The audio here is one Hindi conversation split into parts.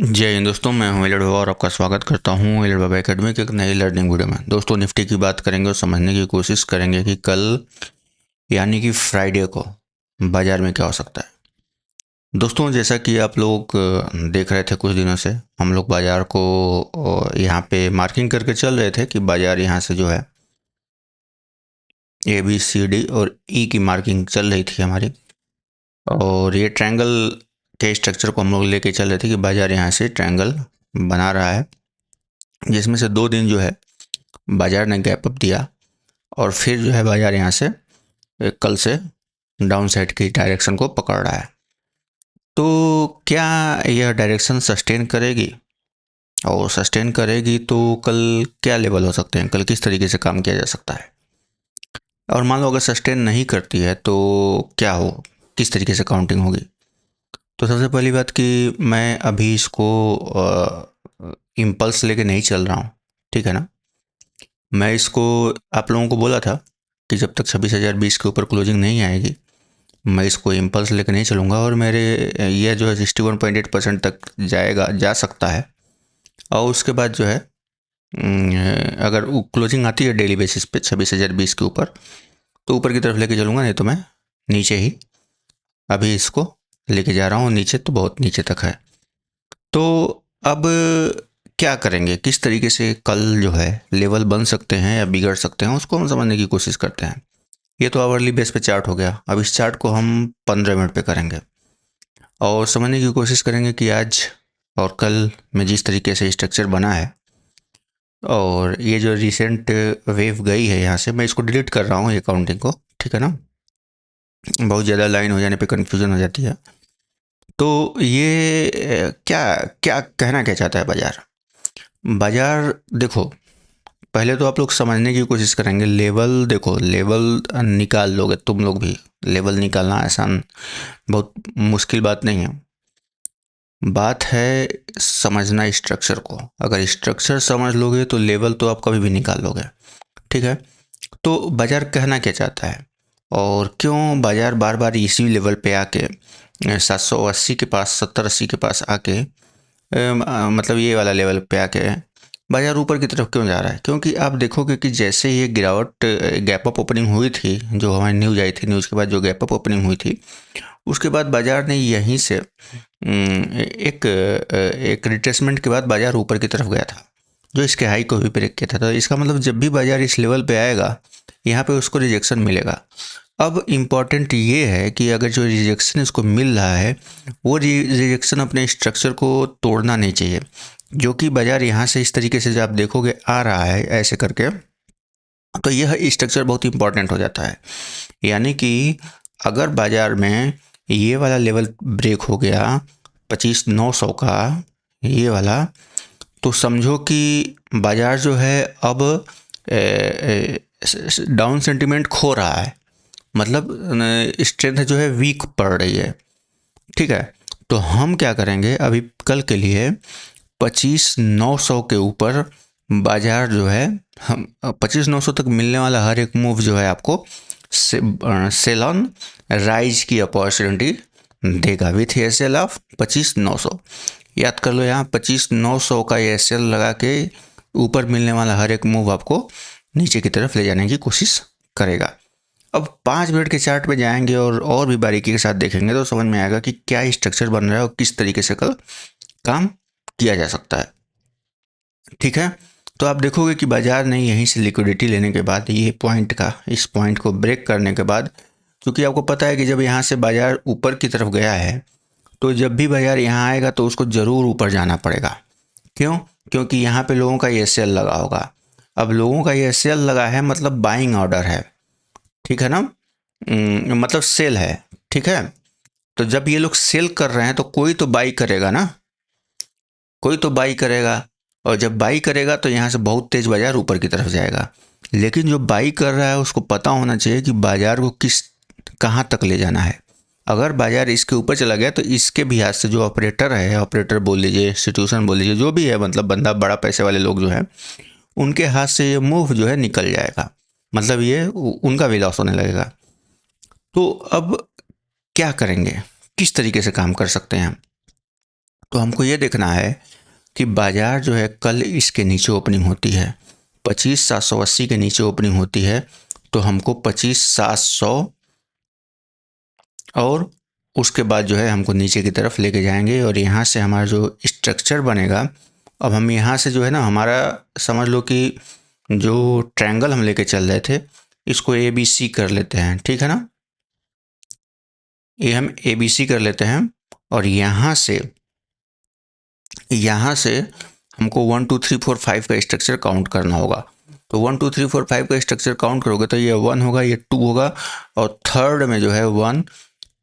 जय हिंद दोस्तों, मैं हूं एलर्ट बाबा और आपका स्वागत करता हूं एलर्ट बाबा एकेडमी के एक नई लर्निंग वीडियो में। दोस्तों, निफ्टी की बात करेंगे और समझने की कोशिश करेंगे कि कल यानी कि फ्राइडे को बाजार में क्या हो सकता है। दोस्तों, जैसा कि आप लोग देख रहे थे कुछ दिनों से, हम लोग बाजार को यहाँ पे मार्किंग करके चल रहे थे कि बाजार यहाँ से जो है ए बी सी डी और ई की मार्किंग चल रही थी हमारी। और ये ट्रायंगल के स्ट्रक्चर को हम लोग लेके चल रहे थे कि बाजार यहाँ से ट्रायंगल बना रहा है, जिसमें से 2 दिन जो है बाजार ने गैप अप दिया और फिर जो है बाजार यहाँ से कल से डाउन साइड की डायरेक्शन को पकड़ रहा है। तो क्या यह डायरेक्शन सस्टेन करेगी? और सस्टेन करेगी तो कल क्या लेवल हो सकते हैं, कल किस तरीके से काम किया जा सकता है? और मान लो अगर सस्टेन नहीं करती है तो क्या हो, किस तरीके से काउंटिंग होगी? तो सबसे पहली बात कि मैं अभी इसको इम्पल्स लेके नहीं चल रहा हूँ, ठीक है ना। मैं इसको आप लोगों को बोला था कि जब तक 26,020 के ऊपर क्लोजिंग नहीं आएगी मैं इसको इम्पल्स लेकर नहीं चलूँगा, और मेरे यह जो है 61.8% तक जाएगा, जा सकता है। और उसके बाद जो है अगर क्लोजिंग आती है डेली बेसिस पे 26,020 के ऊपर तो ऊपर की तरफ लेके चलूँगा, नहीं तो मैं नीचे ही अभी इसको लेके जा रहा हूँ। नीचे तो बहुत नीचे तक है। तो अब क्या करेंगे, किस तरीके से कल जो है लेवल बन सकते हैं या बिगड़ सकते हैं, उसको हम समझने की कोशिश करते हैं। ये तो आवरली बेस पे चार्ट हो गया। अब इस चार्ट को हम 15 मिनट पे करेंगे और समझने की कोशिश करेंगे कि आज और कल में जिस तरीके से स्ट्रक्चर बना है और ये जो रिसेंट वेव गई है यहाँ से, मैं इसको डिलीट कर रहा हूँ ये काउंटिंग को, ठीक है ना। बहुत ज़्यादा लाइन हो जाने पे कन्फ्यूज़न हो जाती है। तो ये क्या क्या कहना क्या चाहता है बाजार? बाजार देखो, पहले तो आप लोग समझने की कोशिश करेंगे। लेवल देखो, लेवल निकाल लोगे तुम लोग भी। लेवल निकालना आसान, बहुत मुश्किल बात नहीं है। बात है समझना स्ट्रक्चर को। अगर स्ट्रक्चर समझ लोगे तो लेवल तो आप कभी भी निकाल लोगे, ठीक है। तो बाजार कहना क्या चाहता है और क्यों बाजार बार बार इसी लेवल पे आके 780 के पास, 70-80 के पास आके मतलब ये वाला लेवल पे आके बाजार ऊपर की तरफ क्यों जा रहा है? क्योंकि आप देखोगे कि जैसे ये गिरावट गैप अप ओपनिंग हुई थी, जो हमारी न्यूज़ आई थी, न्यूज़ के बाद जो गैप अप ओपनिंग हुई थी, उसके बाद बाजार ने यहीं से एक रिट्रेसमेंट के बाद बाजार ऊपर की तरफ गया था, जो इसके हाई को भी ब्रेक किया था। तो इसका मतलब जब भी बाजार इस लेवल पे आएगा यहाँ पे उसको रिजेक्शन मिलेगा। अब इम्पॉर्टेंट ये है कि अगर जो रिजेक्शन इसको मिल रहा है वो रिजेक्शन अपने स्ट्रक्चर को तोड़ना नहीं चाहिए, जो कि बाजार यहाँ से इस तरीके से जब आप देखोगे आ रहा है ऐसे करके, तो यह स्ट्रक्चर बहुत इंपॉर्टेंट हो जाता है। यानी कि अगर बाजार में ये वाला लेवल ब्रेक हो गया 25,900 का, ये वाला, तो समझो कि बाजार जो है अब डाउन सेंटिमेंट खो रहा है, मतलब स्ट्रेंथ जो है वीक पड़ रही है, ठीक है। तो हम क्या करेंगे अभी कल के लिए 25,900 के ऊपर बाजार जो है, हम 25,900 तक मिलने वाला हर एक मूव जो है आपको सेल ऑन राइज की अपॉर्चुनिटी देगा विथ एस एल ऑफ 25,900। याद कर लो, यहाँ 25,900 का एस एल लगा के ऊपर मिलने वाला हर एक मूव आपको नीचे की तरफ ले जाने की कोशिश करेगा। अब 5 मिनट के चार्ट पे जाएंगे और भी बारीकी के साथ देखेंगे तो समझ में आएगा कि क्या स्ट्रक्चर बन रहा है और किस तरीके से कल काम किया जा सकता है, ठीक है। तो आप देखोगे कि बाजार ने यहीं से लिक्विडिटी लेने के बाद, ये पॉइंट का, इस पॉइंट को ब्रेक करने के बाद, क्योंकि आपको पता है कि जब यहाँ से बाजार ऊपर की तरफ गया है तो जब भी बाजार यहाँ आएगा तो उसको ज़रूर ऊपर जाना पड़ेगा। क्यों? क्योंकि यहाँ पे लोगों का ये सेल लगा होगा। अब लोगों का ये सेल लगा है मतलब बाइंग ऑर्डर है, ठीक है ना। मतलब सेल है, ठीक है। तो जब ये लोग सेल कर रहे हैं तो कोई तो बाई करेगा ना, कोई तो बाई करेगा। और जब बाई करेगा तो यहाँ से बहुत तेज बाजार ऊपर की तरफ जाएगा। लेकिन जो बाई कर रहा है उसको पता होना चाहिए कि बाजार को किस, कहाँ तक ले जाना है। अगर बाजार इसके ऊपर चला गया तो इसके भी हाथ से, जो ऑपरेटर है, ऑपरेटर बोल लीजिए, इंस्टीट्यूशन बोल लीजिए, जो भी है, मतलब बंदा, बड़ा पैसे वाले लोग जो है, उनके हाथ से ये मूव जो है निकल जाएगा, मतलब ये उनका भी लॉस होने लगेगा। तो अब क्या करेंगे, किस तरीके से काम कर सकते हैं हम? तो हमको ये देखना है कि बाज़ार जो है कल इसके नीचे ओपनिंग होती है, 25,780 के नीचे ओपनिंग होती है, तो हमको 25,700 और उसके बाद जो है हमको नीचे की तरफ लेके जाएंगे। और यहाँ से हमारा जो स्ट्रक्चर बनेगा, अब हम यहाँ से जो है ना, हमारा समझ लो कि जो ट्रायंगल हम लेके चल रहे थे इसको ABC कर लेते हैं, ठीक है ना। ये हम ABC कर लेते हैं और यहाँ से हमको 1 2 3 4 5 का स्ट्रक्चर काउंट करना होगा। तो 1 2 3 4 5 का स्ट्रक्चर काउंट करोगे तो ये 1 होगा, ये 2 होगा, और थर्ड में जो है 1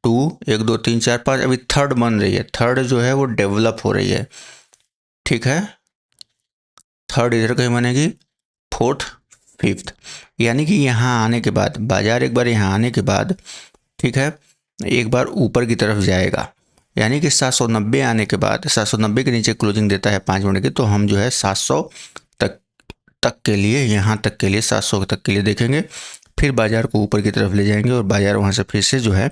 2 1 2 3 4 5 अभी थर्ड बन रही है। थर्ड जो है वो डेवलप हो रही है, ठीक है। थर्ड इधर कहीं बनेगी, फोर्थ, फिफ्थ, यानी कि यहाँ आने के बाद बाजार एक बार यहाँ आने के बाद, ठीक है, एक बार ऊपर की तरफ जाएगा, यानी कि 790 आने के बाद 790 के नीचे क्लोजिंग देता है 5 मिनट की, तो हम जो है 700 तक के लिए, यहाँ तक के लिए 700 तक के लिए देखेंगे। फिर बाजार को ऊपर की तरफ ले जाएंगे और बाजार वहाँ से फिर से जो है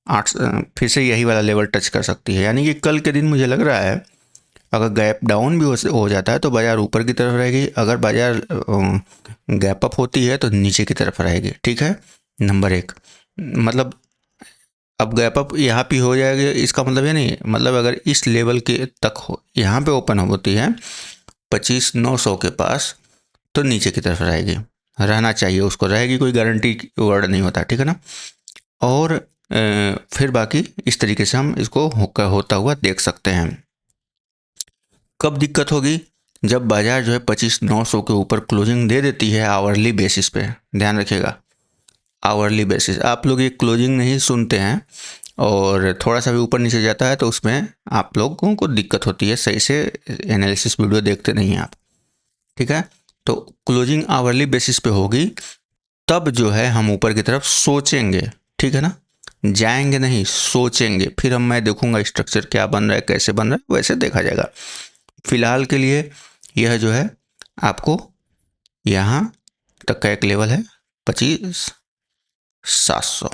फिर से यही वाला लेवल टच कर सकती है। यानी कि कल के दिन मुझे लग रहा है अगर गैप डाउन भी हो जाता है तो बाज़ार ऊपर की तरफ रहेगी, अगर बाज़ार गैप अप होती है तो नीचे की तरफ रहेगी, ठीक है। नंबर 1, मतलब अब गैप अप यहाँ पे हो जाएगी, इसका मतलब ये नहीं, मतलब अगर इस लेवल के तक हो, यहाँ पे ओपन होती है 25,900 के पास, तो नीचे की तरफ रहेगी, रहना चाहिए उसको, रहेगी, कोई गारंटी वर्ड नहीं होता, ठीक है ना। और फिर बाकी इस तरीके से हम इसको होता हुआ देख सकते हैं। कब दिक्कत होगी? जब बाजार जो है 25,900 के ऊपर क्लोजिंग दे देती है आवरली बेसिस पे, ध्यान रखिएगा, आवरली बेसिस। आप लोग ये क्लोजिंग नहीं सुनते हैं और थोड़ा सा भी ऊपर नीचे जाता है तो उसमें आप लोगों को दिक्कत होती है, सही से एनालिसिस वीडियो देखते नहीं हैं आप, ठीक है। तो क्लोजिंग आवरली बेसिस पे होगी, तब जो है हम ऊपर की तरफ सोचेंगे, ठीक है ना, जाएंगे नहीं, सोचेंगे। फिर मैं देखूंगा स्ट्रक्चर क्या बन रहा है, कैसे बन रहा है, वैसे देखा जाएगा। फिलहाल के लिए यह जो है आपको यहाँ तक का एक लेवल है 25,700,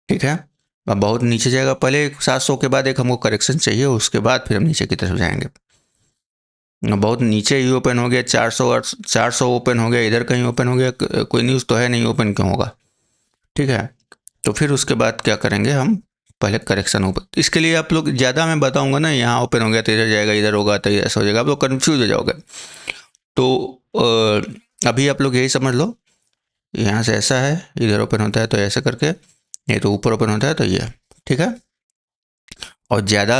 ठीक है। अब बहुत नीचे जाएगा, पहले 700 के बाद एक हमको करेक्शन चाहिए, उसके बाद फिर हम नीचे की तरफ जाएंगे। बहुत नीचे ही ओपन हो गया, 400 ओपन हो गया, इधर कहीं ओपन हो गया, कोई न्यूज़ तो है नहीं, ओपन क्यों होगा, ठीक है। तो फिर उसके बाद क्या करेंगे हम, पहले करेक्शन ऊपर, इसके लिए आप लोग ज़्यादा मैं बताऊंगा ना, यहाँ ओपन हो गया तो इधर जाएगा, इधर होगा तो ऐसा हो जाएगा, आप लोग कन्फ्यूज हो जाओगे। तो अभी आप लोग यही समझ लो, यहाँ से ऐसा है, इधर ओपन होता है तो ऐसे करके, ये तो ऊपर ओपन होता है तो ये, ठीक है। और ज़्यादा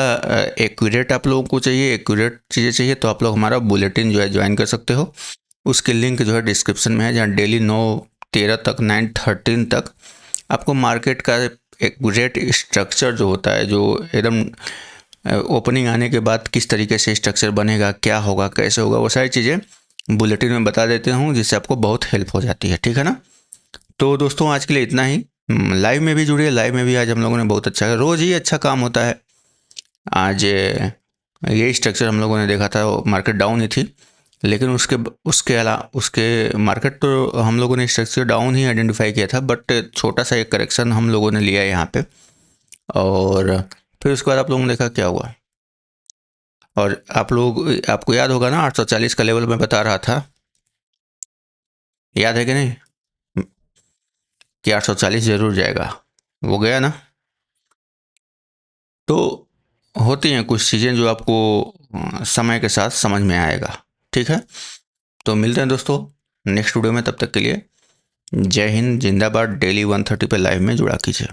एक्यूरेट आप लोगों को चाहिए, एक्यूरेट चीज़ें चाहिए, तो आप लोग हमारा बुलेटिन जो है ज्वाइन कर सकते हो, उसके लिंक जो है डिस्क्रिप्शन में है, जहाँ डेली 9:13 तक 9:13 तक आपको मार्केट का एक्यूरेट स्ट्रक्चर जो होता है, जो एकदम ओपनिंग आने के बाद किस तरीके से स्ट्रक्चर बनेगा, क्या होगा, कैसे होगा, वो सारी चीज़ें बुलेटिन में बता देते हूँ, जिससे आपको बहुत हेल्प हो जाती है, ठीक है ना। तो दोस्तों आज के लिए इतना ही। लाइव में भी जुड़िए, लाइव में भी आज हम लोगों ने बहुत अच्छा, रोज़ ही अच्छा काम होता है। आज ये स्ट्रक्चर हम लोगों ने देखा था, मार्केट डाउन ही थी, लेकिन उसके अलावा उसके मार्केट तो हम लोगों ने स्ट्रक्चर डाउन ही आइडेंटिफाई किया था, बट छोटा सा एक करेक्शन हम लोगों ने लिया यहाँ पे, और फिर उसके बाद आप लोगों ने देखा क्या हुआ। और आपको याद होगा ना 840 का लेवल मैं बता रहा था, याद है कि नहीं, कि 840 जरूर जाएगा, वो गया ना। तो होती हैं कुछ चीज़ें जो आपको समय के साथ समझ में आएगा, ठीक है। तो मिलते हैं दोस्तों नेक्स्ट वीडियो में, तब तक के लिए जय हिंद, जिंदाबाद। डेली 1:30 पे लाइव में जुड़ा कीजिए।